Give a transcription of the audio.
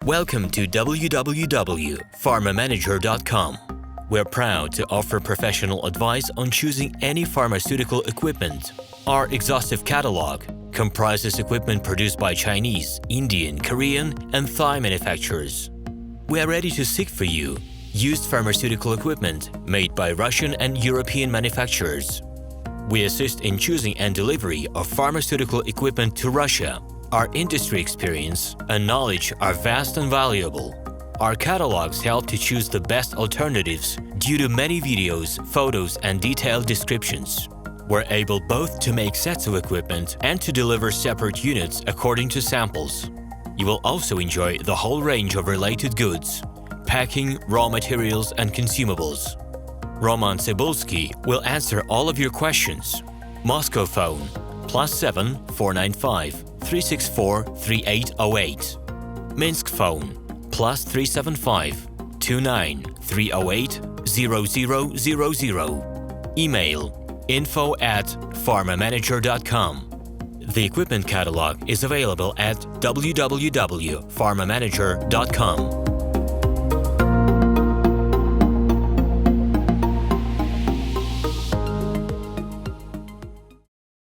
Welcome to www.pharmamanager.com. We're proud to offer professional advice on choosing any pharmaceutical equipment. Our exhaustive catalog comprises equipment produced by Chinese, Indian, Korean, and Thai manufacturers. We are ready to seek for you used pharmaceutical equipment made by Russian and European manufacturers. We assist in choosing and delivery of pharmaceutical equipment to Russia. Our industry experience and knowledge are vast and valuable. Our catalogs help to choose the best alternatives due to many videos, photos, and detailed descriptions. We're able both to make sets of equipment and to deliver separate units according to samples. You will also enjoy the whole range of related goods, packing, raw materials, and consumables. RomanTsibulsky will answer all of your questions. Moscow phone +7 495 364 3808. Minsk phone +375 29 308 0000. Email info@pharmamanager.com. The equipment catalog is available at www.pharmamanager.com.